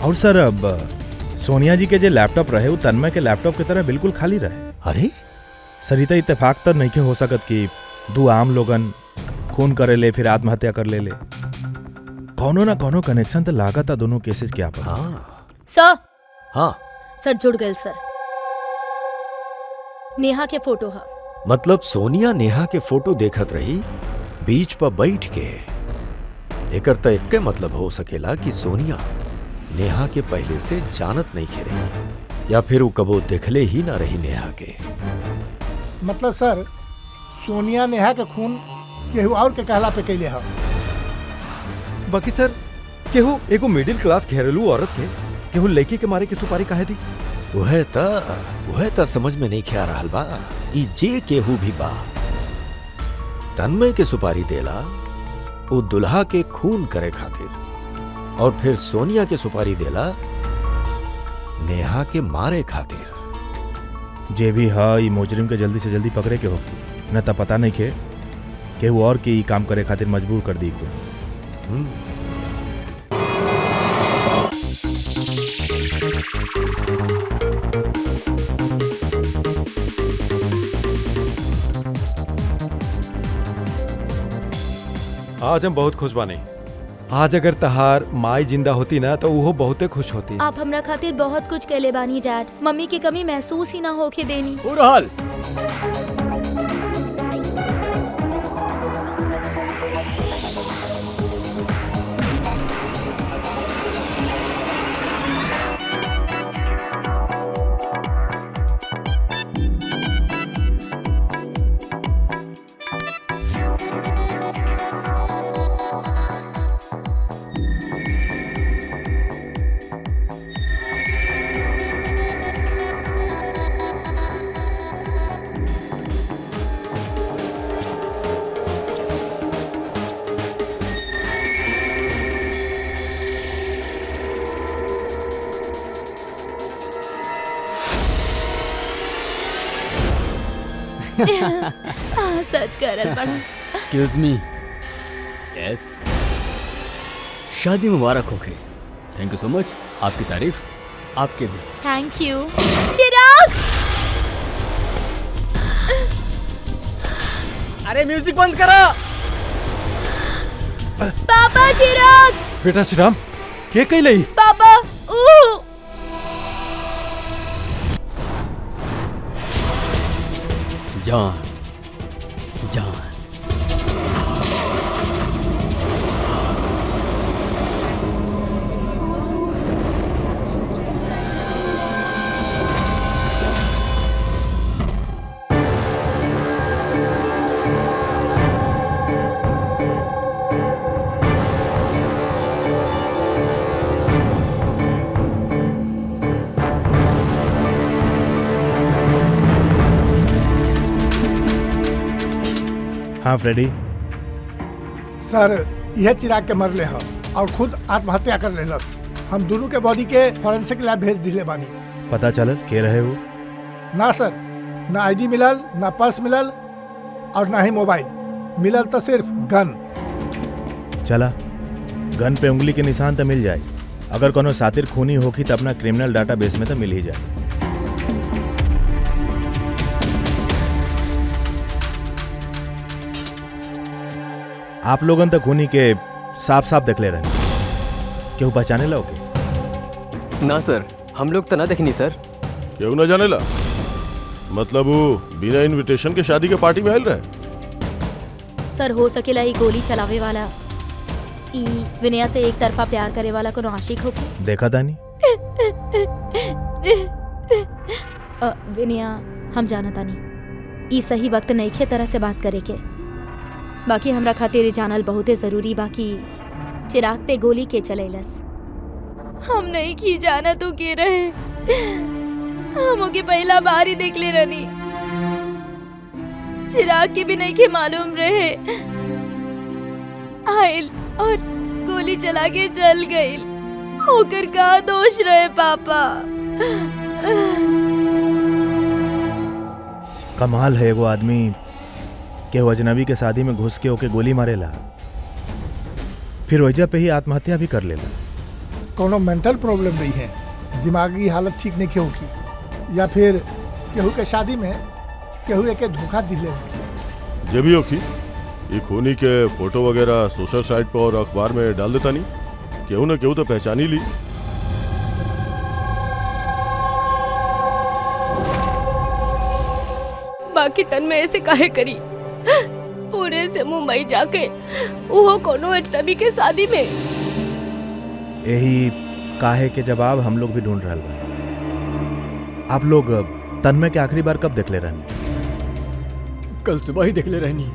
और सर अब सोनिया जी के जो लैपटॉप रहे वो तन्मय के लैपटॉप की तरह बिल्कुल खाली रहे। अरे सर इतना इत्तेफाक तो नहीं हो सकत कि दो आम लोगन खून करे ले फिर आत्महत्या कर ले कौनो ना कौनो कनेक्शन तो लागत है दोनों केसेस के आपस में। सर हाँ सर जुड़ गए सर। नेहा के फोटो है। मतलब सोनिया नेहा के फोटो देखत रही बीच पर बैठ के। एकर त एक्के मतलब हो सकेला कि सोनिया नेहा के पहले से जानत नहीं खे रही या फिर वो कबो देखले ही ना रही नेहा के। मतलब सर सोनिया नेहा के खून केहू और के कहला पे कैले है। बाकी सर केहू एगो मिडिल क्लास घरेलू औरत के केहू लड़की के मारे की सुपारी काहे दी? वह त समझ में नहीं ख्या रहल बा। ई जे केहू भी बा तन्मय के सुपारी देला वो दुल्हा के खून करे खातिर और फिर सोनिया के सुपारी देला नेहा के मारे खातिर। जे भी है ये मुजरिम के जल्दी से जल्दी पकड़े के होगी न तो पता नहीं के केहू और के काम करे खातिर मजबूर कर दी को। आज हम बहुत खुश बानी। आज अगर तहार माई जिंदा होती ना तो वो बहुते खुश होती। आप हमरा खातिर बहुत कुछ कहले बानी डैड। मम्मी की कमी महसूस ही ना होके देनी। उड़ाल सच करल बड़ा। Excuse me. यस शादी मुबारक होके। Thank you so much. आपकी तारीफ आपके भी। Thank you. चिराग अरे म्यूजिक बंद करो। पापा चिराग बेटा श्री राम के कही लई? पापा जान जान हाँ फ्रेडी। सर यह चिराग के मरले है और खुद आत्महत्या कर लेलस। हम दोनों के बॉडी के फॉरेंसिक लैब भेज दिले बानी। पता चलल के रहे वो? ना सर ना आईडी मिलल ना पर्स मिलल और ना ही मोबाइल मिलल तो सिर्फ गन। चला गन पे उंगली के निशान तो मिल जाए। अगर कोनो सातिर खूनी होगी तो अपना क्रिमिनल डाटाबेस में तो मिल ही जाए। आप लोगन तो खूनी के साफ साफ देख ले रहे क्यों पहचाने लोगे? ना सर हम लोग तो ना देखनी सर। क्यों ना जाने ला? मतलब वो बिना इनविटेशन के शादी के पार्टी में आयल रहे। सर हो सकेला ई गोली चलावे वाला ई विनया से एक तरफा प्यार करे वाला कोनो आशिक होके। देखा था नहीं? विनया हम जाना तानी ई सही वक्त नहीं खे तरह से बात करे के। बाकी हमरा खातिर जानल बहुते जरूरी बाकी चिराग पे गोली के चलेलस। हम नहीं की जाना तो के रहे। हम ओके पहला बार ही देख ले रनी। चिराग के भी नहीं के मालूम रहे आइल और गोली चला के चल गई। होकर का दोष रहे पापा। कमाल है वो आदमी के अजनबी के शादी में घुस के ओके गोली मारेला फिर वजह पे ही आत्महत्या भी कर लेला। कोनो मेंटल प्रॉब्लम रही है, दिमागी हालत ठीक नहीं होगी, या फिर केहू के शादी में केहू एके धोखा दिले होगी। जे भी होखी ये खूनी के फोटो वगैरह सोशल साइट पर और अखबार में डाल देता नहीं, केहू ना केहू तो पहचान ही ली। बाकी तन में ऐसे काहे करी, पूरे से मुंबई जाके वो कोनो अजनबी के शादी में। यही काहे के जवाब हम लोग भी ढूंढ रहे बा। आप लोग तन्मय के आखिरी बार कब देखले रहनी? कल सुबह ही देखले रहनी,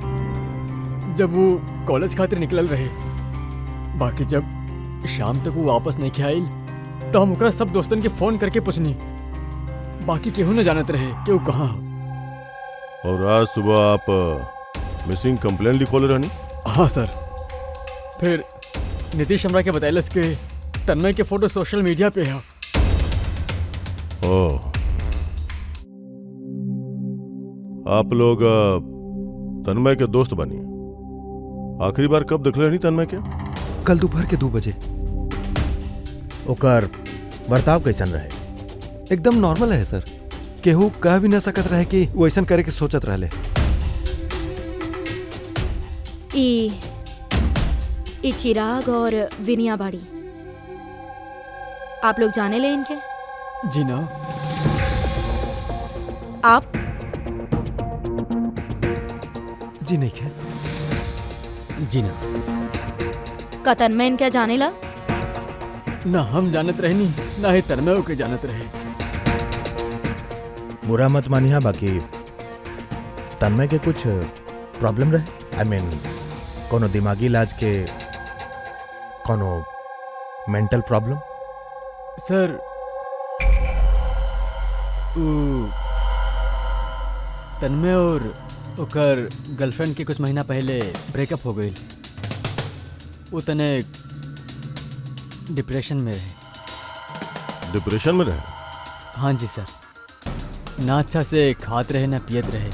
जब वो कॉलेज खातिर निकलल रहे। बाकी जब शाम तक वो वापस नहीं आइल तो हम ओकरा सब दोस्तन के फोन करके पूछनी, बाकी केहू न जानत रहे कि वो कहाँ। और आज सुबह आप मिसिंग कंप्लेंट लिखोले रहनी? हाँ सर। फिर नीतीश हमरा के बतैलस के तन्मय के फोटो सोशल मीडिया पे है। ओह, आप लोग तन्मय के दोस्त बनी। आखिरी बार कब देखले रहनी तन्मय के? कल दोपहर के 2 बजे। ओकर बर्ताव कैसन रहे? एकदम नॉर्मल है सर, केहू कह भी न सकत रहे कि वो ऐसा करे के सोचत रहले। ई चिराग और विनिया बाड़ी, आप लोग जाने ले इनके? जी ना। आप? जी नहीं है। जी ना। का तन्मय इनके जाने ला? ना हम जानत रहनी, ना ही तन्मय के जानत रहे। बुरा मत मानिया, बाकी तन्मय के कुछ प्रॉब्लम रहे? आई मीन कोनो दिमागी इलाज के, कोनो मेंटल प्रॉब्लम? सर तन्मय और ओकर गर्लफ्रेंड के कुछ महीना पहले ब्रेकअप हो गई। वो तने डिप्रेशन में रहे। डिप्रेशन में रहे? हाँ जी सर। ना अच्छा से खात रहे ना पियत रहे,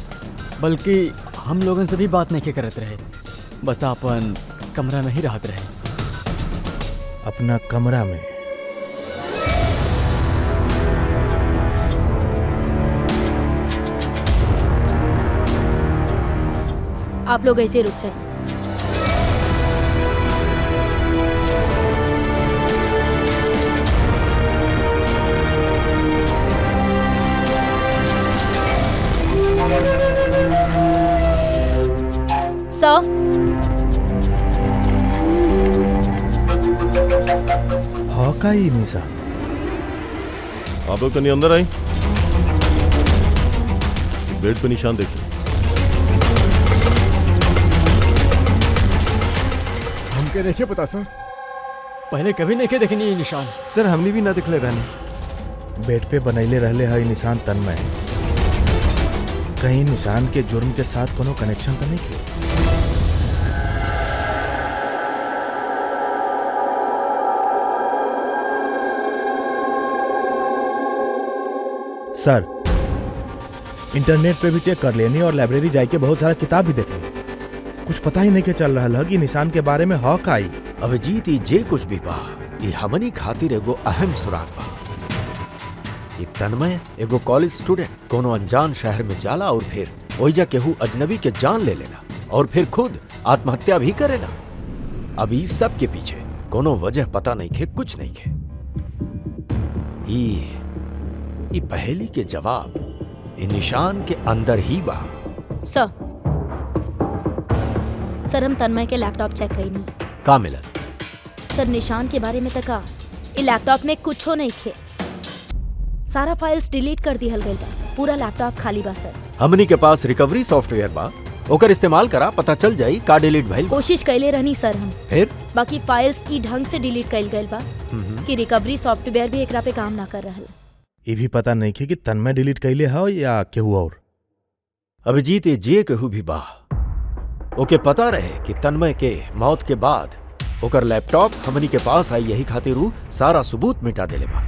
बल्कि हम लोगन से भी बात नहीं करत रहे, बस अपन कमरा में ही रहत रहे। अपना कमरा में? आप लोग ऐसे रुक जाए। हाँ का ही निशा? आप लोग तनी अंदर आई, बेड पे निशान देखिए। हमके देखिए पता सर, पहले कभी नहीं के देखनी ये निशान। सर हमने भी ना दिखले रहने। बेड पे बनैले रहले है निशान तन्मय। कहीं निशान के जुर्म के साथ कोनो कनेक्शन तो नहीं किया? सर इंटरनेट पे भी चेक कर लेनी और लाइब्रेरी जाके बहुत सारा किताब भी देख ली, कुछ पता ही नहीं के चल रहा है कि निशान के बारे में हॉक आई। अभिजीत ई जे कुछ भी बा, ई हमनी खातिर एगो अहम सुराग बा। ई तन्मय एगो कॉलेज स्टूडेंट कोनो अनजान शहर में जाला और फिर ओइजा केहू अजनबी के जान ले लेला और फिर खुद आत्महत्या भी करेला। अब इस सब के पीछे कोनो वजह पता नहीं खे, कुछ नहीं खे। ई पहेली के जवाब ई निशान के अंदर ही बा। सर हम तन्मय के लैपटॉप चेक कईनी। का मिलल? सर निशान के बारे में तका ई लैपटॉप में कुछो नहीं खे, सारा फाइल्स डिलीट कर दिहल गइल बा, पूरा लैपटॉप खाली बा। सर हमनी के पास रिकवरी सॉफ्टवेयर बा, ओकर इस्तेमाल करा, पता चल जाई का डिलीट भइल। कोशिश कैले रहनी सर हम, फिर बाकी फाइल्स ई ढंग से डिलीट कइल गइल बा कि रिकवरी सॉफ्टवेयर भी एकरा पे काम ना कर रहल। ये भी पता नहीं कि तन्मय डिलीट कैले हो या केहू और। अभिजीत जे केहू भी बा, ओके पता रहे कि तन्मय के मौत के बाद ओकर लैपटॉप हमनी के पास आई, यही खातिर ऊ सारा सबूत मिटा देले बा।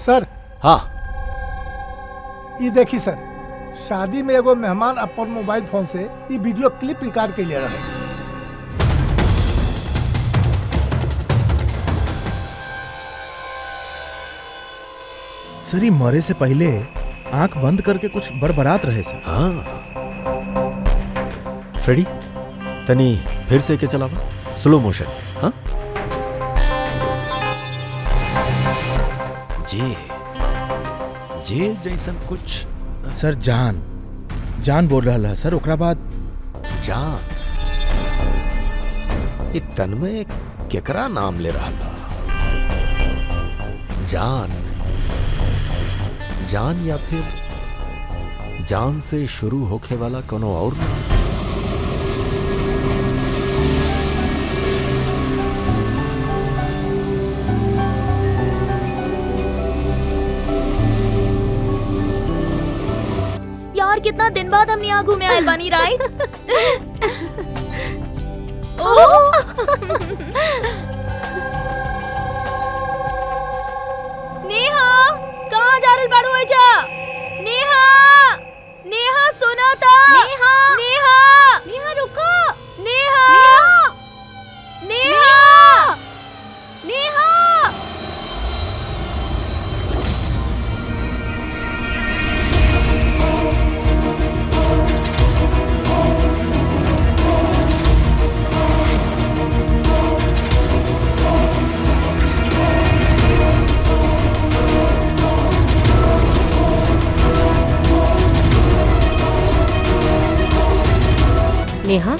सर हाँ ये देखी सर, शादी में एगो मेहमान अपन मोबाइल फोन से ये वीडियो क्लिप रिकॉर्ड के ले रहे। सर, ये मरे से पहले आंख बंद करके कुछ बड़बड़ात रहे सर। हाँ फ्रेडी, तनी फिर से के चलावा स्लो मोशन। हाँ जे जैसन कुछ। सर जान बोल रहा है सर। ओकरा बाद जान, ये तन्मय केकरा नाम ले रहा था? जान या फिर जान से शुरू होके वाला कोनो और नाम? यार कितना दिन बाद हम यहाँ घूमे आए बानी, राइट? नेहा कहाँ जा रही बाड़ू? एजा नेहा, नेहा सुना था? नेहा, नेहा, नेहा रुको। नेहा, नेहा, नेहा। नेहा,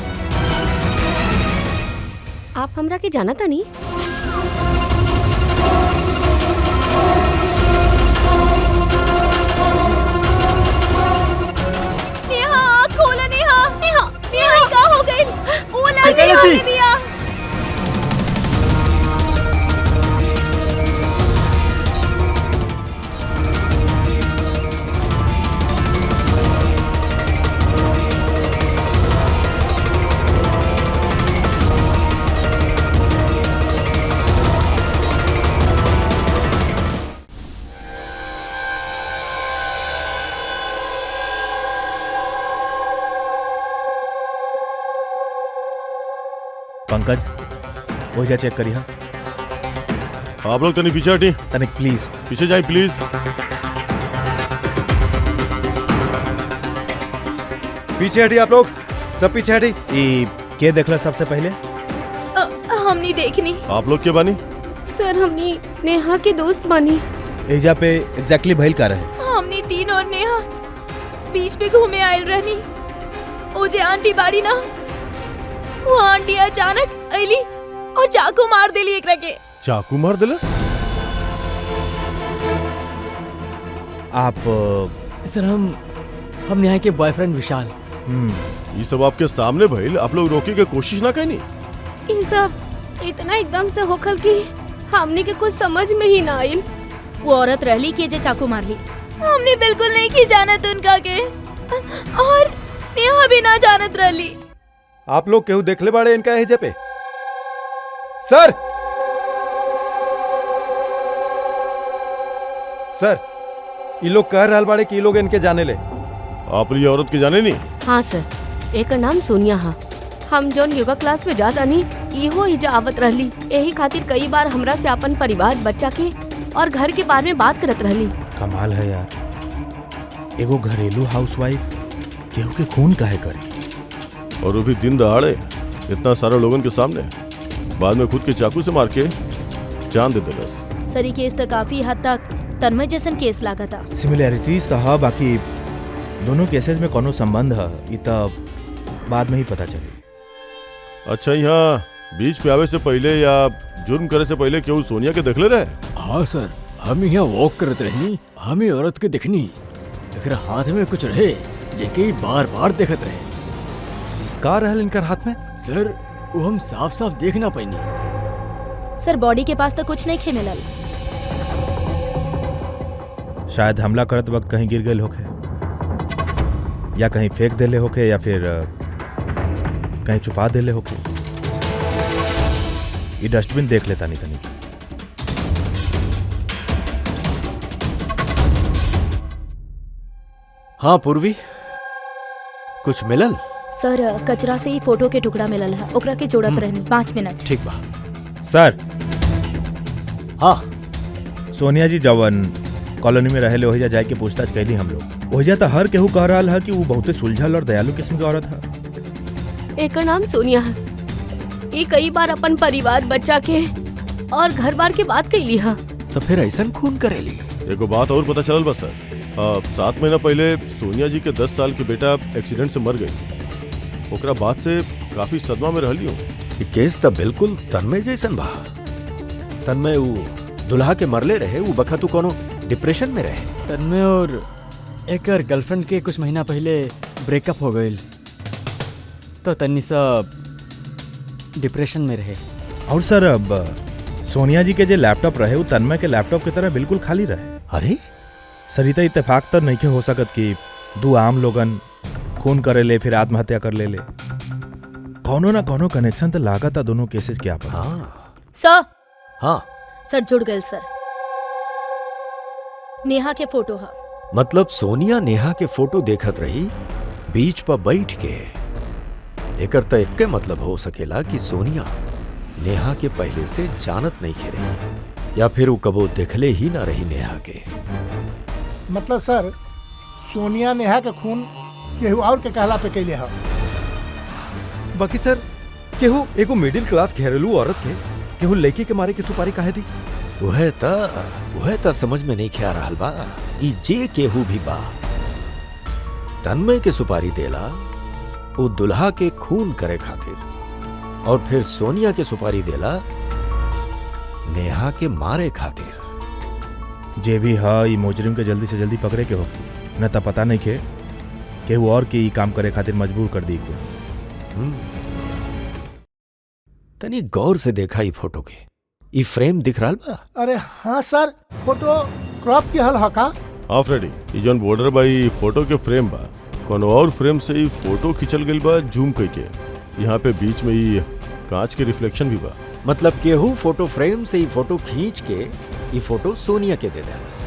आप हमरा के जाना था नहीं? नेहा आँख खोलो। नेहा, नेहा, नेहा ये क्या हो गई? वो लड़की आ गई भैया। पंकज, वो जा चेक करी। हाँ आप लोग तनी पीछे हटी, तनिक प्लीज। पीछे जाए प्लीज। पीछे हटी आप लोग, सब पीछे हटी। ई के देखला सबसे पहले? हमनी देखनी। आप लोग के बानी? सर, हमनी नेहा के दोस्त बनी। एजा पे एग्जैक्टली भइल का रहे? हमनी तीन और नेहा बीच पे घूमे आयल रहनी। ओ जे आंटी बाड़ी ना, वो आंटी अचानक अली और चाकू मार देली एकरा के। चाकू मार दिलस? आप सर, हम नेहा के बॉयफ्रेंड विशाल। ये सब आपके सामने भइल, आप लोग रोके के कोशिश ना कहीं? ये सब इतना एकदम से होखल कि हमने के कुछ समझ में ही ना आइल। वो औरत रहली के जे चाकू मार ली। हमने बिल्कुल नहीं की जानत उनका के, और नेहा भी ना जानत रहली। आप लोग केहू देखले बाड़े इनका एजे पे? सर, सर, ये लोग कह रहल बाड़े कि ये लोग इनके जाने ले। आप ये औरत के जाने नहीं? हाँ सर, एक नाम सोनिया हा। हम जोन योगा क्लास में जात आनी, इहो ही आवत रहली। यही खातिर कई बार हमरा से अपन परिवार, बच्चा के और घर के बारे में बात करत रहली। कमाल है यार, एगो घरेलू हाउसवाइफ केहू के खून काहे करे? और वो भी दिन दहाड़े, इतना सारा लोगन के सामने, बाद में खुद के चाकू से मार के जान दे दिलस। सरी केस तो काफी हद तक तन्मय जैसन केस लागा था। सिमिलैरिटीज तो है, बाकी दोनों केसेस में कोनो संबंध है ई तो बाद में ही पता चली। अच्छा, यहाँ बीच पे आवे से पहले या जुर्म करे से पहले केहू सोनिया के देखले रहे? हाँ सर, हम यहाँ वॉक करत रहनी, हमें औरत के दिखनी। एकरा हाथ में कुछ रहे जेके बार बार देखत रहे। का रहल इनकर हाथ में? सर, वो हम साफ साफ देख ना पाइनी। सर, बॉडी के पास तो कुछ नहीं खे मिलल। शायद हमला करत वक्त कहीं गिर गए होखे, या कहीं फेंक देले होखे, या फिर कहीं छुपा देले होखे। ये डस्टबिन देख लेता नहीं तनी। हाँ पूर्वी, कुछ मिलल? सर, कचरा से ही फोटो के टुकड़ा मिलल है, ओकरा के जोड़त रहनी। 5 मिनट। ठीक बा। सर, हाँ सोनिया जी जवन कॉलोनी में रहे ओहिजा जाए के पूछताछ कैली हम लोग। ओहिजा तो हर केहू कह रहा है कि वो बहुते सुलझल और दयालु किस्म की औरत है। एकर नाम सोनिया है। ये कई बार अपन परिवार बच्चा के और घर बार के बात कैली है। तो फिर ऐसा खून करेली? एगो बात और पता चलल बा सर, 7 महीना पहले सोनिया जी के 10 साल के बेटा एक्सीडेंट से मर गई। ओकरा बाद से काफी सदमा में रहली हूँ। ये केस तो बिल्कुल तन्मय जैसन बा। तन्मय वो दुल्हा के मरले रहे, वो बखत कोनो डिप्रेशन में रहे। तन्मय और एकर गर्लफ्रेंड के कुछ महीना पहले ब्रेकअप हो गई, तो तन्नी सब डिप्रेशन में रहे। और सर अब सोनिया जी के जो लैपटॉप रहे वो तन्मय के लैपटॉप की तरह बिल्कुल खाली रहे। अरे सरिता इत्तेफाक तो नहीं हो सकत कि दो आम लोगन खून करे ले फिर आत्महत्या कर ले। कौनो ना कौनो कनेक्शन तो लागत है दोनों केसेस के आपस में। हाँ सर हाँ, सर जुड़ गए सर। नेहा के फोटो है। मतलब सोनिया नेहा के फोटो देखत रही बीच पर बैठ के। एकर तो एक मतलब हो सकेला कि सोनिया नेहा के पहले से जानत नहीं खे रही, या फिर वो कबो देखले ही ना रही नेहा के। मतलब सर सोनिया नेहा के खून केहू और के कहला पे कैले है। बाकी सर केहू एगो मिडिल क्लास घरेलू औरत के केहू लड़की के मारे की सुपारी काहे दी? वह त समझ में नहीं ख्या रहल बा। ई जे केहू भी बा तन्मय के सुपारी देला वो दुल्हा के खून करे खातिर, और फिर सोनिया के सुपारी देला नेहा के मारे खातिर। जे भी है ये मुजरिम के जल्दी से जल्दी पकड़े के होगी, न तो पता नहीं के केहू और के काम करे खातिर मजबूर कर दी को। तनी गौर से देखा ई फोटो के, ई फ्रेम दिख रहा बा? अरे हाँ सर, फोटो क्रॉप की हल है का? हाँ फ्रेडी, ई जौन बॉर्डर बा ई फोटो के फ्रेम बा। कोनो और फ्रेम से ई फोटो खिंचल गइल बा जूम करके। यहाँ पे बीच में ई कांच के रिफ्लेक्शन भी बा। मतलब केहू फोटो फ्रेम से ई फोटो खींच के ई फोटो सोनिया के दे देलस।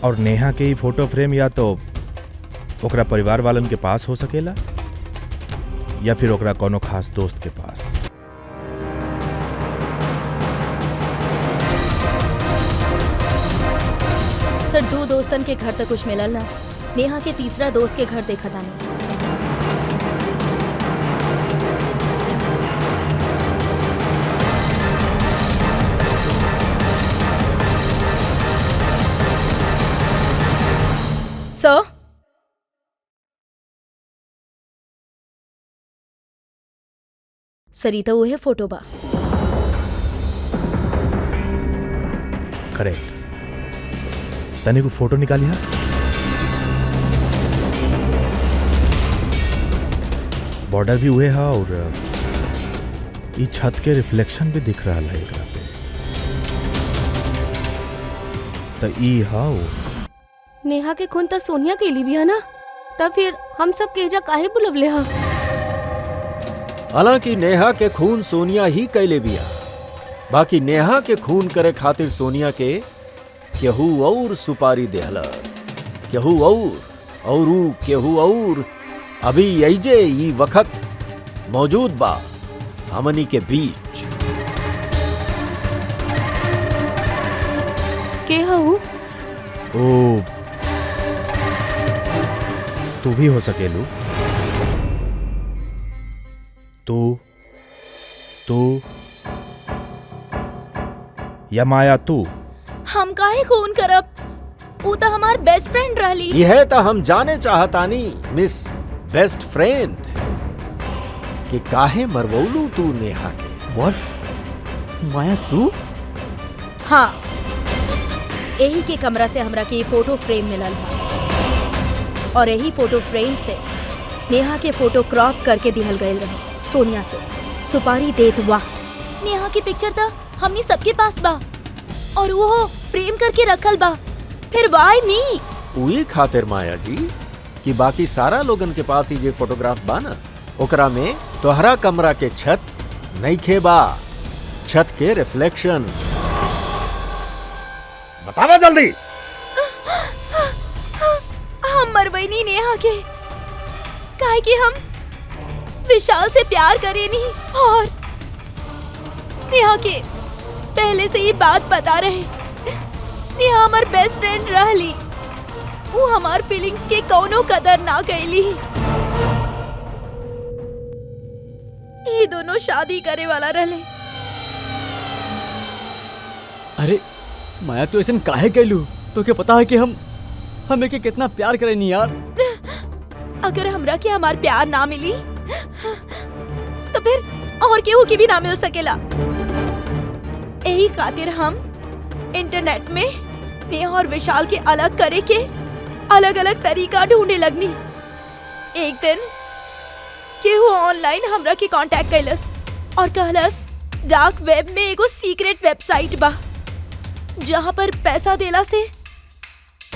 और नेहा के ही फोटो फ्रेम या तो ओकरा परिवार वालन के पास हो सकेला या फिर ओकरा कोनो खास दोस्त के पास। सर 2 दोस्तन के घर तक कुछ मिलल ना। नेहा के तीसरा दोस्त के घर देखा था नहीं। सर सरिता वो है फोटो बा। करेक्ट। तने को फोटो निकाली है? बॉर्डर भी हुए है और ये छत के रिफ्लेक्शन भी दिख रहा है एकरा पे। तो ई हाँ वो नेहा के खून तो सोनिया के लिए भी है ना, तब फिर हम सब के एजा काहे बुलवले हा? हालांकि नेहा के खून सोनिया ही कैले बिया, बाकी नेहा के खून करे खातिर सोनिया के केहू और सुपारी देहलस, केहू और ऊ केहू और अभी यही ई वक्त मौजूद बा हमनी के बीच। के हऊ? ओ तू भी हो सकेलू। तू या माया तू? हम काहे खून करब? वो तो हमार बेस्ट फ्रेंड रहली। यह तो हम जाने चाहतानी मिस बेस्ट फ्रेंड कि काहे मरवौलू तू नेहा के? व्हाट? माया तू? हाँ, यही के कमरा से हमरा के फोटो फ्रेम मिलल है और यही फोटो फ्रेम से नेहा के फोटो क्रॉप करके दिहल गयल रहे सोनिया के सुपारी देत वक्त। नेहा की पिक्चर तो हमनी सबके पास बा और वो फ्रेम करके रखल बा। फिर वाई मी? उही खातिर माया जी कि बाकी सारा लोगन के पास ही जे फोटोग्राफ बा ना, ओकरा में तोहरा कमरा के छत नइखे बा, छत के रिफ्लेक्शन। बतावा जल्दी। हम मरवैनी नेहा के काहे कि हम विशाल से प्यार करेनी और नेहा के पहले से ये बात पता रहे। नेहा हमार बेस्ट फ्रेंड रहली, वो हमार फीलिंग्स के कौनो कदर ना कैली। ये दोनों शादी करे वाला रहले। अरे माया तो ऐसा काहे कैलू? तो क्या पता है कि हम एके कितना प्यार करेनी यार। अगर हमरा के हमार प्यार ना मिली तो फिर और केहू के भी ना मिल सकेला। यही खातिर हम इंटरनेट में नेहा और विशाल के अलग करे के अलग अलग तरीका ढूंढने लगनी। एक दिन केहू ऑनलाइन हमरा के कांटेक्ट कैलस और कहलस डार्क वेब में एगो सीक्रेट वेबसाइट बा जहाँ पर पैसा देला से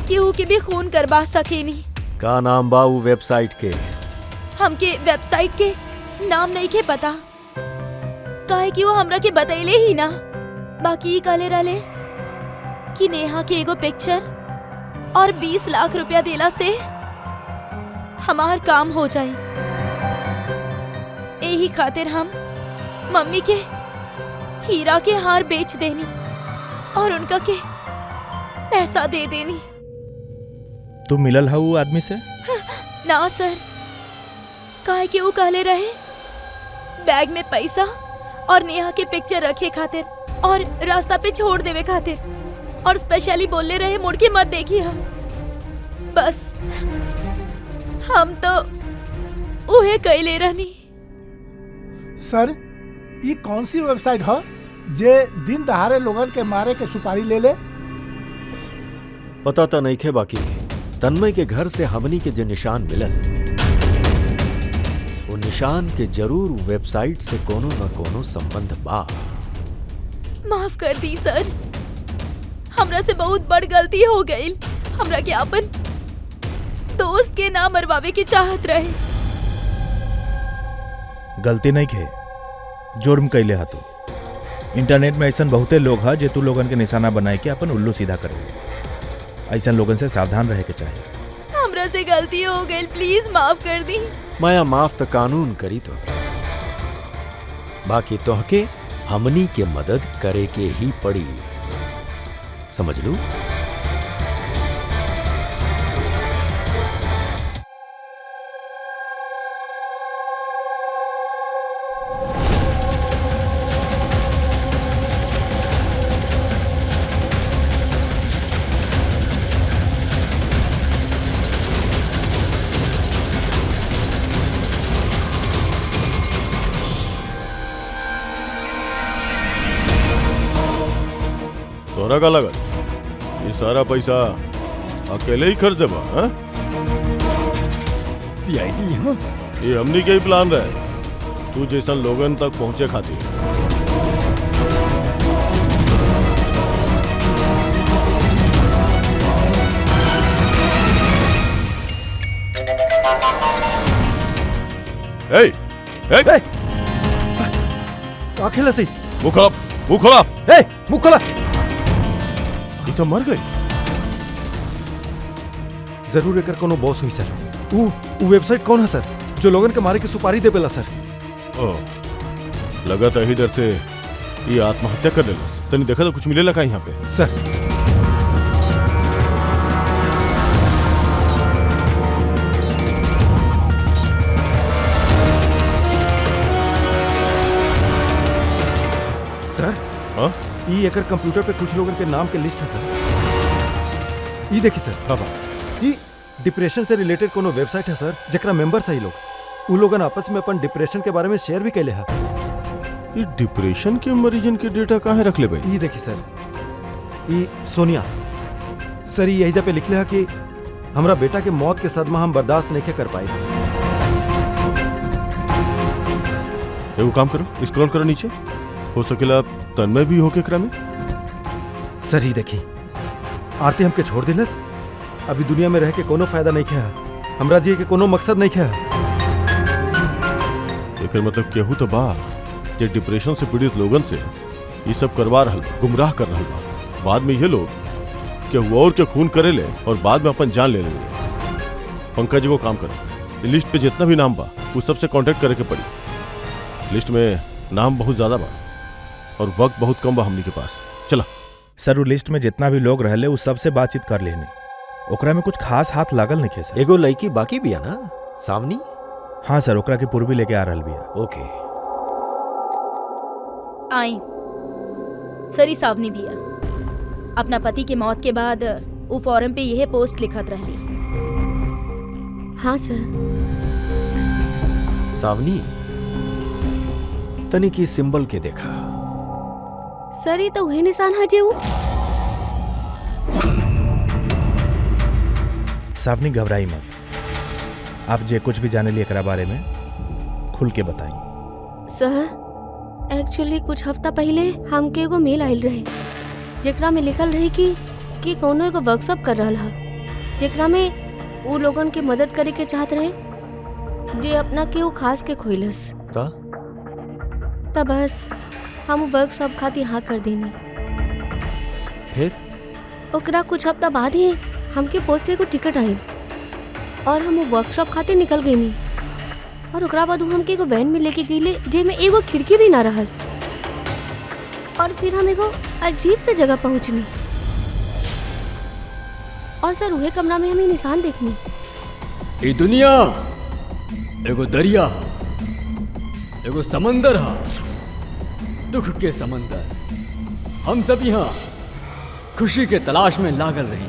केहू के भी खून करवा सकेनी। का नाम बा उ वेबसाइट के? हमके वेबसाइट के नाम नहीं के पता, काहे कि वो हमरा के बतैले ही ना। बाकी कहले रहले कि नेहा के एगो पिक्चर और 20 लाख रुपया देला से हमार काम हो जाए। यही खातिर हम मम्मी के हीरा के हार बेच देनी और उनका के पैसा दे देनी। तू मिलल है वो आदमी से? ना सर, काहे कि वो कहले रहे बैग में पैसा और नेहा के पिक्चर रखे खातिर और रास्ता पे छोड़ देवे खातिर, और स्पेशली बोले रहे मुड़ के मत देखी हम। बस हम तो उहे कैले रहनी। सर ये कौन सी वेबसाइट है जे दिन दहाड़े लोगन के मारे के सुपारी ले ले? पता तो नहीं खे, बाकी तन्मय के घर से हमनी के जो निशान मिलल, वो निशान के जरूर वेबसाइट से कोनो न कोनो संबंध बा। माफ कर दी सर, हमरा से बहुत बड़ गलती हो गई। हमरा के अपन दोस्त के ना मरवावे की चाहत रहे। गलती नहीं खे, जुर्म कैले हा तू। इंटरनेट में ऐसा बहुते लोग हैं जे तू लोगन के निशाना बनाए के अपन उल्लू सीधा करे। ऐसा लोगन से सावधान रहे के चाहिए। हमरा से गलती हो गई, प्लीज माफ कर दी। माया माफ तो कानून करी तो, बाकी तोहके हमनी के मदद करे के ही पड़ी, समझ लू। तोरा का लगल ये सारा पैसा अकेले ही खर्च देबा? हाँ? सीआईडी हाँ? ये हमनी के ही प्लान रहे तू जैसा लोगन तक पहुंचे खातिर। ए, ए, का खेला सी? मुंह खोला, मुंह खोला। ए, मुंह खोला। ये तो मर गई। जरूर एकर कोनो बॉस हुई सर। वो वेबसाइट कौन है सर जो लोगन के मारे के सुपारी दे पेला सर? ओह, लगा था ही डर से ये आत्महत्या कर लेला। तनी देखा तो कुछ मिलेला का यहाँ पे? सर सर, हाँ? ई एकर कंप्यूटर पे कुछ लोगन के नाम के लिस्ट है सर। ई देखिए सर, हाँ बा। ई डिप्रेशन से रिलेटेड कोनो वेबसाइट है सर, जकरा मेंबर्स है ई लोग। उ लोगन आपस में अपन डिप्रेशन के बारे में शेयर भी कैले है। ये डिप्रेशन के मरीजन के डेटा कहाँ रख ले भाई? ई देखिए सर, ई सोनिया सर, ई यही पे लिखले है कि हमरा बेटा के मौत के सदमा हम बर्दाश्त नहीं कर पाए। एगो काम करो, स्क्रॉल करो नीचे, हो सकेला तन्मय भी होके एकरा में। सर ही देखी, आरती हमके छोड़ दिलस। अभी दुनिया में रह के कोनो फायदा नहीं है, हमरा जी के कोनो मकसद नहीं है। एकर मतलब केहू तो बा जे डिप्रेशन से पीड़ित लोगन से ये सब करवा रहल बा, गुमराह कर रहल बा। बाद में ये लोग केहू और के खून करे ले और बाद में अपन जान ले ले। पंकज को काम करो, लिस्ट पे जितना भी नाम बा उस सबसे कांटेक्ट करे के पड़ी। लिस्ट में नाम बहुत ज्यादा बा और वक्त बहुत कम बा हमनी के पास। चला। सर उ लिस्ट में जितना भी लोग रहले उ सबसे बातचीत कर लेनी, ओकरा में कुछ खास हाथ लागल नहीं खे सर। एगो लड़की बाकी भी है ना, सावनी? हाँ सर, ओकरा के पूर्वी लेके आ रहल बिया। ओके। आई सरी सावनी बिया अपना पति के मौत के बाद वो फॉरम पे यह पोस्ट लिखत रहली। हाँ सर। सावनी, तनी की सिंबल के देखा। सर ये तो वही निशान है जो सावनी घबराई मत, आप जे कुछ भी जाने ली एकरा बारे में खुल के बताई। सर एक्चुअली कुछ हफ्ता पहले हमके एगो मेल आइल रहे जेकरा में लिखल रही कि कोनो एगो वर्कशॉप कर रहा है जेकरा में वो लोगन के मदद करे के चाहत रहे जे अपना के वो खास के खोइलस। तब बस हम वर्कशॉप खातिर हाँ कर देनी। फिर ओकरा कुछ हफ्ता बाद ही हमके पोस्ट से एगो टिकट आई और हम वो वर्कशॉप खातिर निकल गई और ओकरा बाद हमके एगो वैन में लेके गईले जे में एगो खिड़की भी ना रहल और फिर हम एगो अजीब से जगह पहुंचनी और सर उहे कमरा में हमें निशान देखनी। ये दुनिया एगो दरिया, एगो समंदर है, दुख के समंदर। हम सब यहाँ खुशी के तलाश में लागल रही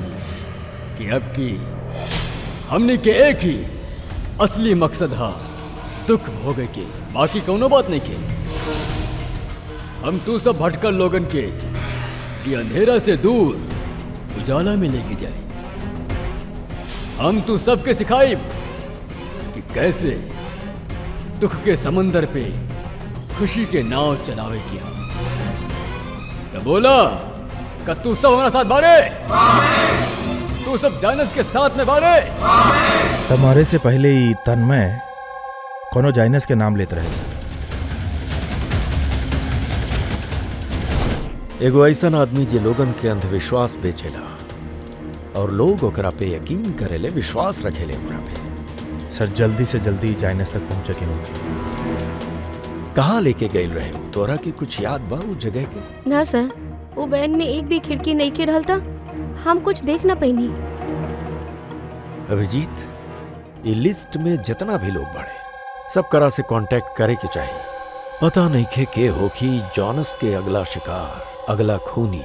कि अब की हमने के एक ही असली मकसद है, दुख भोगे के, बाकी कोनो बात नहीं के। हम तू सब भटकल लोगन के ये अंधेरा से दूर उजाला में लेके जाए। हम तू सबके सिखाई कि कैसे दुख के समंदर पे खुशी के नाव चलावे किया। तो बोला का तू सब हमारा साथ बारे, तू सब जाइनस के साथ में बारे। तुम्हारे से पहले ही तन्मय कोनो जाइनस के नाम लेते रहे सर। एगो ऐसा आदमी जे लोगन के अंधविश्वास बेचेला और लोग ओकरा पे यकीन करेले, विश्वास रखेले ओकरा पे। सर जल्दी से जल्दी जाइनस तक पहुंचे के होगी। कहाँ लेके गए रहे हो? तोरा के कुछ याद बा उस जगह के? ना सर, वो वैन में एक भी खिड़की नहीं के रहल था, हम कुछ देख ना पैनी। अभिजीत, ये लिस्ट में जितना भी लोग बढ़े सब करा से कांटेक्ट करे के चाहिए। पता नहीं के होखी जॉनस के अगला शिकार, अगला खूनी।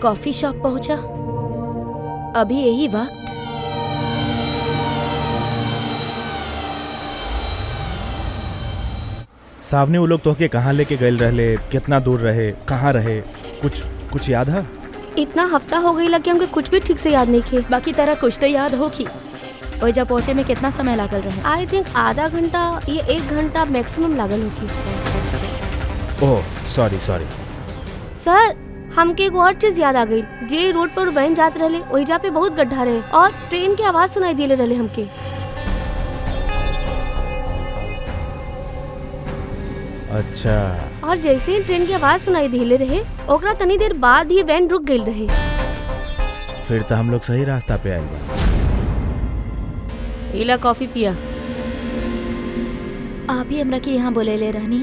कॉफी शॉप पहुंचा अभी यही वक्त। सावनी वो लोग तोहके कहाँ लेके गए रहले, कितना दूर रहे, कहाँ रहे, कुछ याद है? इतना हफ्ता हो गई लगे हमके कुछ भी ठीक से याद नहीं खे। बाकी तरह कुछ तो याद होगी। और जब पहुँचे में कितना समय लागल रहे? आई थिंक आधा घंटा या 1 घंटा मैक्सिमम लागल होगी। Oh sorry sorry. सर हमके एक और चीज याद आ गई। जे रोड पर वैन जात रहे वही जा पे बहुत गड्ढा रहे और ट्रेन की आवाज सुनाई दिले रहे हमके। अच्छा और जैसे ही ट्रेन की आवाज सुनाई दिले रहे ओकरा तनी देर बाद ही वैन रुक गई रहे। फिर तो हम लोग सही रास्ता पे आए बा। इला कॉफी पिया। आप ही हमरा के यहाँ बोले ले रहनी।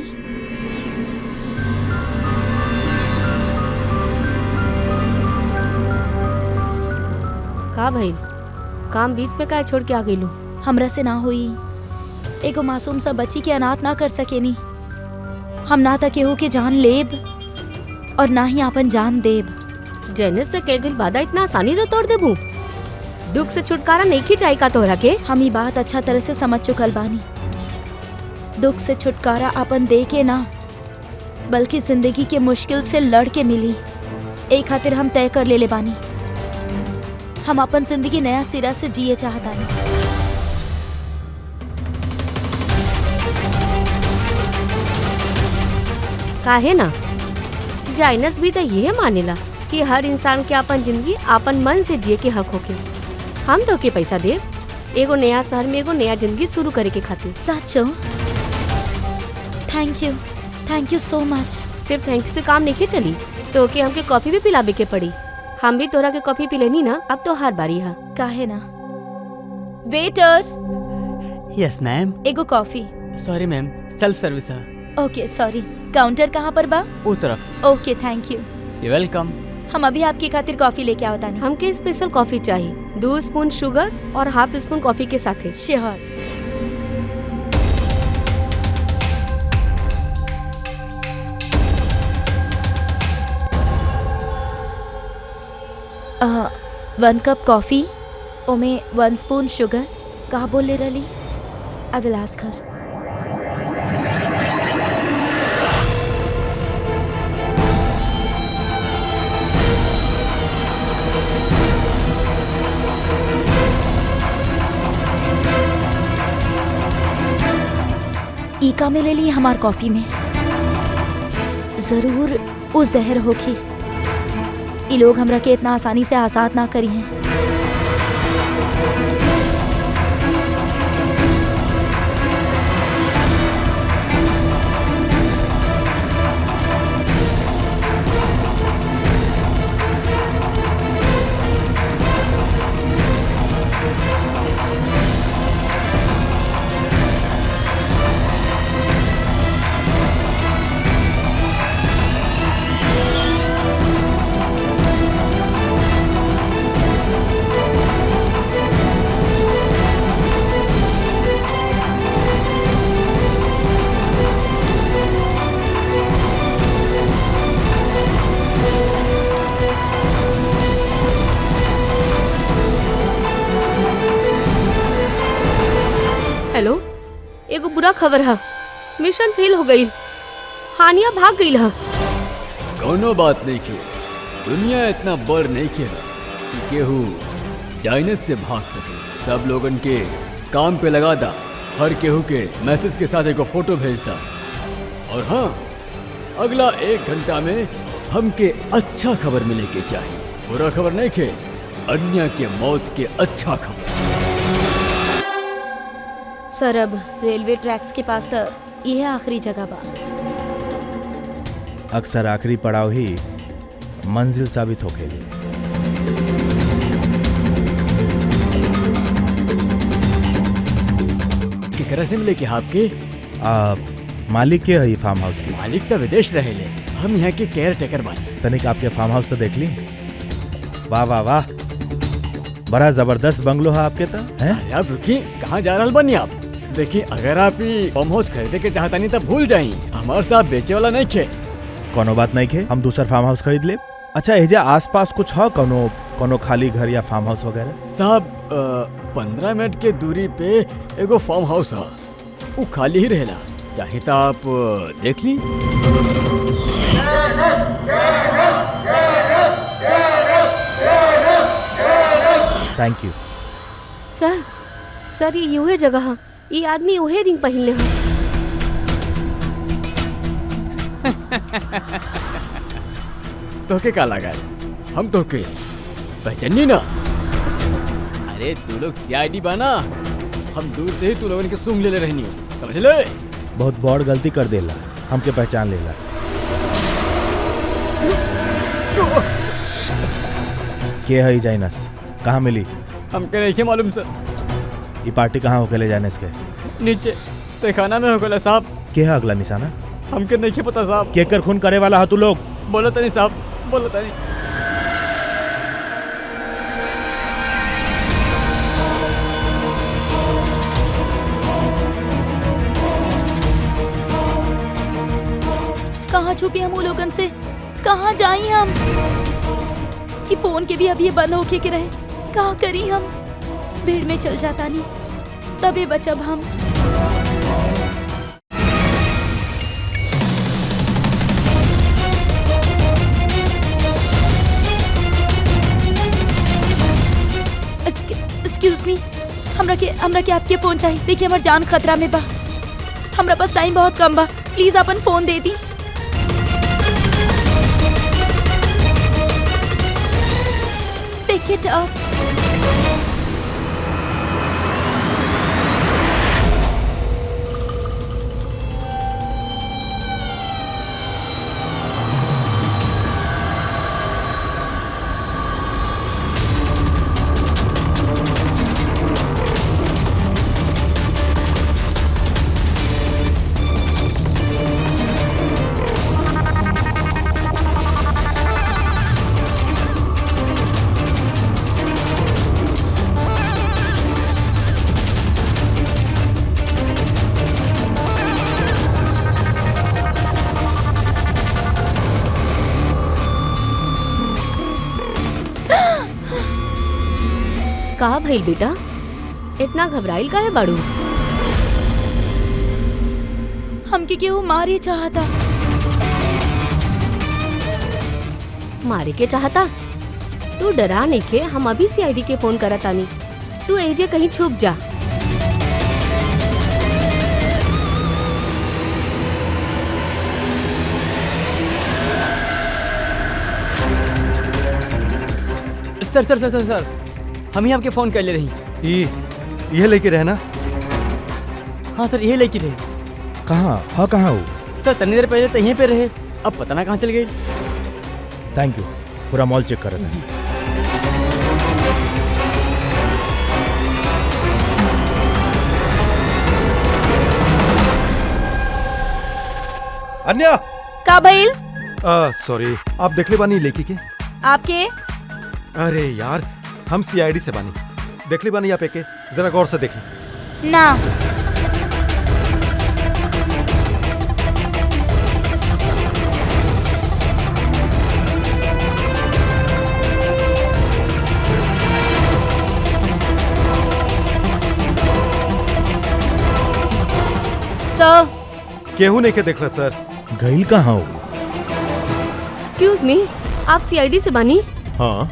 का भाई काम बीच में का छोड़ के आ गई लू? हमरा से ना हुई। एगो मासूम सा बच्ची के अनाथ ना कर सकेनी। हम ना तो केहू के जान लेब और ना ही आपन जान देब। जैनस से कह गई वादा इतना आसानी से तोड़ देबू? दुख से छुटकारा नहीं खिंचाई का तोहरा के? हम ये बात अच्छा तरह से समझ चुकल बानी। दुख से छुटकारा अपन दे के ना बल्कि जिंदगी के मुश्किल से लड़ के मिली। एक खातिर हम तय कर ले बानी हम अपन जिंदगी नया सिरा से जिए चाहतानी। काहे ना जाइनस भी तो ये मानेला कि हर इंसान के अपन जिंदगी अपन मन से जिए के हक होके। हम तो के पैसा दे एगो नया शहर में एगो नया जिंदगी शुरू करे के खातिर। सचो? Thank you so much. सिर्फ थैंक यू से काम नहीं चली तो के हमके कॉफी भी पिलाबे के पड़ी। हम भी तोरा के कॉफी पी लेनी ना। अब तो हर बारी है। काहे ना। Waiter yes ma'am. एगो coffee. Sorry ma'am self service है। Okay sorry. काउंटर कहाँ पर बा? वो तरफ। Okay thank you. You welcome. हम अभी आपकी खातिर कॉफी लेके आवता नहीं। हमके स्पेशल कॉफी चाहिए 2 स्पून शुगर और हाफ स्पून कॉफी के साथ। श्योर। वन कप कॉफी ओमे 1 स्पून शुगर। कहा बोल ले रही? I will ask her. ईका में ले ली हमार कॉफी में। जरूर वो जहर होगी। ये लोग हमरा के इतना आसानी से आजाद ना करी हैं। हेलो एगो बुरा खबर है। मिशन फेल हो गई। हानिया भाग गई है। कोनो बात नहीं की। दुनिया इतना बड़ नहीं खेला कि केहू जाइनस से भाग सके। सब लोगन के काम पे लगा दा। हर केहू के मैसेज के साथ एगो फोटो भेज दा। और हाँ अगला 1 घंटा में हमके अच्छा खबर मिले के चाहिए। बुरा खबर नहीं खे, अन्य के मौत के अच्छा खबर। सर अब रेलवे ट्रैक्स के पास तो यह आखिरी जगह बा। अक्सर आखिरी पड़ाव ही मंजिल साबित होखेली। केकरा से मिले के आपके? मालिक के है फार्म हाउस की? मालिक तो विदेश रहेले। हम यहाँ के केयर टेकर बानी। तनिक आपके फार्म हाउस तो देख ली। वाह वाह वाह, बड़ा जबरदस्त बंगलो है आपके तो। हैं? आप रुकिए, कहाँ जा रहा बनी आप? देखिए अगर आप ही फार्म हाउस खरीदे के चाहता नहीं तो भूल जाई। हमारे साथ बेचे वाला नहीं खे। कोनो बात नहीं खे, हम दूसरा फार्म हाउस खरीद ले। अच्छा एजा आसपास कुछ है कोनो खाली घर या फार्म हाउस वगैरह? साहब 15 मिनट के दूरी पे एगो फार्म हाउस है। वो खाली ही रहेला। चाहे तो आप देख ली। Thank you. सर सर ये यूहे जगह है, ये आदमी उहे रिंग पहनले है। तोके का लगा है? हम तोके पहचानी ना? अरे तू लोग सीआईडी बना, हम दूर से ही तू लोगन के सूंघ ले रहनी, समझ ले? बहुत बड़ गलती कर देला, हमके पहचान लेला। के है जाइनस? कहाँ मिली? हमके नहीं मालूम सर। ये पार्टी कहाँ होके जाइनस के? नीचे तहखाना में होगला साहब। के है अगला निशाना? हमके नहीं पता साहब। केकर खून करे वाला है तू लोग? बोलो तनी साहब, बोलो तनी। कहाँ छुपे हम वो लोगन से? कहाँ जाई हम? कि फोन के भी अब ये बंद होके के रहे, कहाँ करी हम? भीड़ में चल जाता नहीं, तबे बचब हम। एक्सक्यूज मी, हमरा के आपके फोन चाहिए। देखिए हमार जान खतरा में बा, हमरा पास टाइम बहुत कम बा, प्लीज अपन फोन दे दी। Pick it up. कहा भइल बेटा, इतना घबराइल काहे बाड़ू? हमके केहू मारे चाहता। मारे के चाहता? तू डरा नहीं के, हम अभी सीआईडी के फोन करा तानी, तू एजे कहीं छुप जा। सर सर सर सर सर, हम ही आपके फोन कर ले रही। ये लेके रहना। हाँ सर, ये लेके रहे। कहाँ? हाँ कहाँ हो? सर तनी देर पहले तो यहीं पे रहे, अब पता ना कहाँ चल गए। थैंक यू, पूरा मॉल चेक कर रहे थे। अन्या! का भइल? सॉरी, आप देखले बानी लेकी के? आपके? अरे यार, हम सीआईडी से बानी, देखले बानी आप एके, जरा गौर से देखी। ना। सर केहू नहीं के देख रहा सर। गईल कहाँ हो? एक्सक्यूज मी, आप सीआईडी से बानी? हाँ।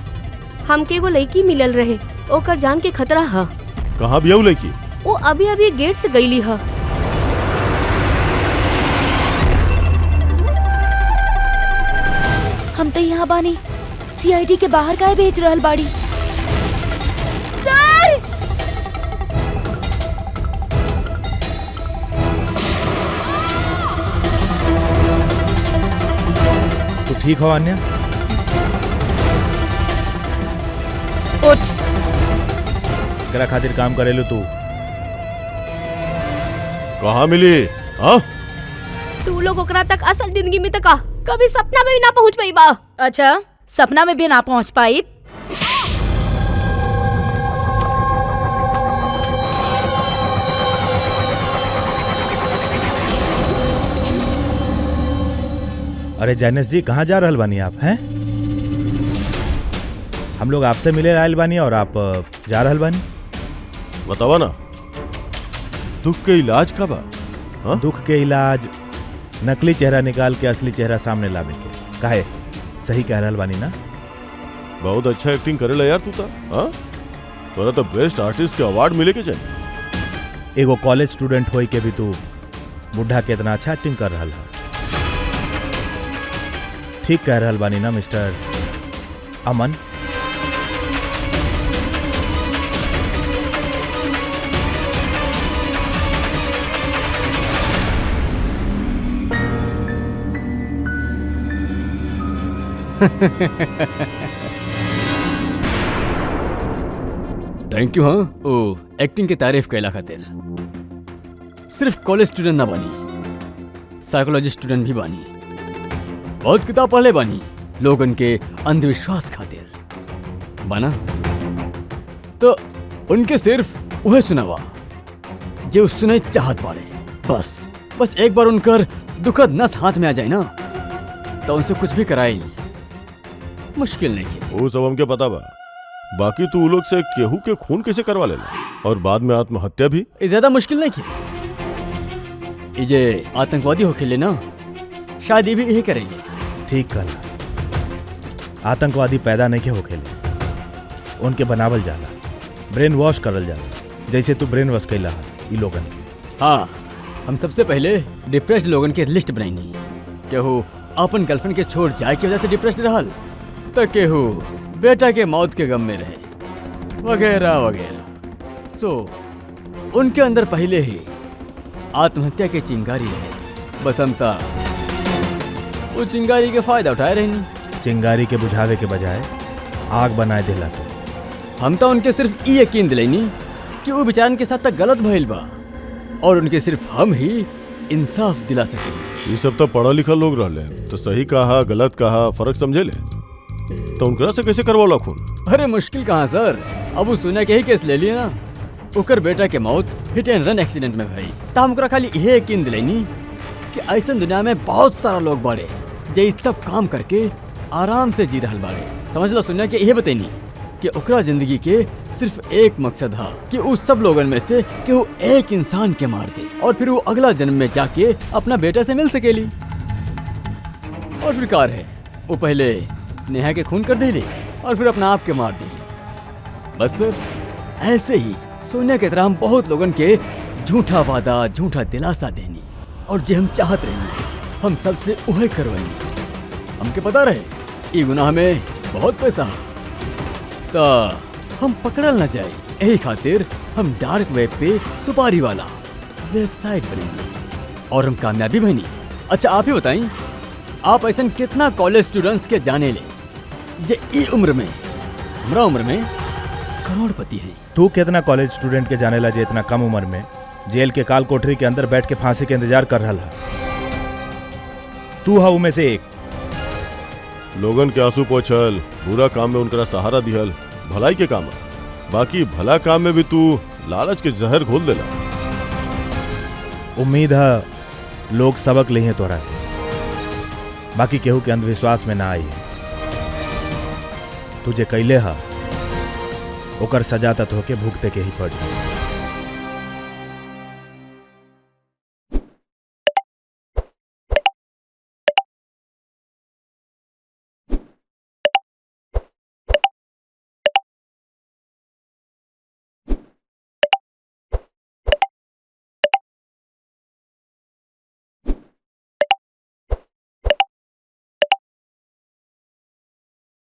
हमके एगो लड़की मिलल रहे, ओकर जान के खतरा है। कहाँ बियाऊ लड़की? वो अभी अभी गेट से गईली है। हम तो यहाँ बानी, सीआईडी के बाहर काहे भेज रहल बाड़ी? सर! तू ठीक हो अन्या? उठ। करा खातिर काम करेलू तू? कहाँ मिली? हाँ? तू लोग ओकरा तक असल जिंदगी में तक कभी सपना में भी ना पहुँच पाई बा। अच्छा, सपना में भी ना पहुँच पाई? अरे जैनेश जी, कहाँ जा रहल बानी आप? हैं? हम लोग आपसे मिले आयल बानी और आप जा रहल बानी? बतावा ना, दुख के इलाज का बा? हाँ? दुख के इलाज नकली चेहरा निकाल के असली चेहरा सामने लावे के। काहे? सही कह रहल बानी ना? बहुत अच्छा एक्टिंग करेला यार तू तो। हाँ? तोरा तो बेस्ट आर्टिस्ट के अवार्ड मिले के चाहिए। एगो कॉलेज स्टूडेंट होई के भी तू बुढ़ा के इतना अच्छा एक्टिंग कर रहा है। ठीक कह रहल बानी ना मिस्टर अमन? Thank you. हाँ ओ एक्टिंग की तारीफ कैला खातिर। सिर्फ कॉलेज स्टूडेंट ना बानी, साइकोलॉजी स्टूडेंट भी बानी। बहुत किताब पढ़ले बानी लोगन के अंधविश्वास खातिर बना। तो उनके सिर्फ वह सुनावा जो सुने चाहत बाड़े। बस एक बार उनकर दुखद नस हाथ में आ जाए ना तो उनसे कुछ भी कराई मुश्किल नहीं है। वो सब हमके पता बा। बाकी तू लोग से केहू के खून कैसे करवा लेना और बाद में आत्महत्या भी? ये ज्यादा मुश्किल नहीं है। ये जे आतंकवादी हो खेले ना, शायद ये भी यही करेंगे। ठीक कला। आतंकवादी पैदा नहीं के हो खेले, उनके बनावल जाला, ब्रेन वॉश करल जाला, जैसे तू ब्रेन वॉश कैला ई लोगन के। हाँ, हम सबसे पहले डिप्रेस्ड लोगन के लिस्ट बनाई। केहू अपन गर्लफ्रेंड के छोड़ जाए की वजह से डिप्रेस्ड रहल, तो केहू बेटा के मौत के गम में रहे, वगैरह वगैरह। सो उनके अंदर पहले ही आत्महत्या की चिंगारी रहे। बस हम ता वो चिंगारी के फायदा उठाए रहनी। चिंगारी के बुझावे के बजाय आग बनाए देला तो हम तो उनके सिर्फ ये यकीन दिलाइनी कि वो बेचारन के साथ तक गलत भइल बा और उनके सिर्फ हम ही इंसाफ दिला सके। ये सब तो पढ़ा लिखा लोग रहले, तो सही कहा गलत कहा फर्क समझे ले, तो उनकरा से कैसे करवाला खून? अरे मुश्किल कहाँ सर, अब वो सोनिया के ही केस ले लिया ना। ओकर बेटा के मौत हिट एंड रन एक्सीडेंट में भई। ता हमकरा खाली यह यकीन दिलाइनी कि ऐसा दुनिया में बहुत सारा लोग बाड़े जे इस सब काम करके आराम से जी रहल बाड़े। समझ लो सोनिया के यह बतैनी कि ओकरा जिंदगी के सिर्फ एक मकसद है कि उस सब लोगन में से केहू एक इंसान के मार दे और फिर वो अगला जन्म में जाके अपना बेटा से मिल सकेली। और फिर कार है वो पहले नेहा के खून कर देली और फिर अपना आप के मार देली। बस सर ऐसे ही सोनिया के तरह हम बहुत लोगन के झूठा वादा झूठा दिलासा देनी और जो हम चाहत रही हम सबसे उहे करवानी। हमके पता रहे ये गुनाह में बहुत पैसा तो हम पकड़ल न जाए, यही खातिर हम डार्क वेब पे सुपारी वाला वेबसाइट बनेंगे और हम कामयाबी बनी। अच्छा आप ही बताइए, आप ऐसा कितना कॉलेज स्टूडेंट्स के जाने ले जे ई उम्र में, हमरा उम्र में करोड़पति है। तू कितना कॉलेज स्टूडेंट के जाने ला जे इतना कम उम्र में जेल के काल कोठरी के अंदर बैठ के फांसी के इंतजार कर रहा है? तू है में से एक। लोगन के आंसू पोछल, बुरा काम में उनका सहारा दिहल भलाई के काम है। बाकी भला काम में भी तू लालच के जहर घोल देला। उम्मीद है लोग सबक ले हैं तोरा से, बाकी केहू के अंधविश्वास में ना आई है। तुझे कैले हा ओकर सजा तक होके भुगते के ही पड़ी।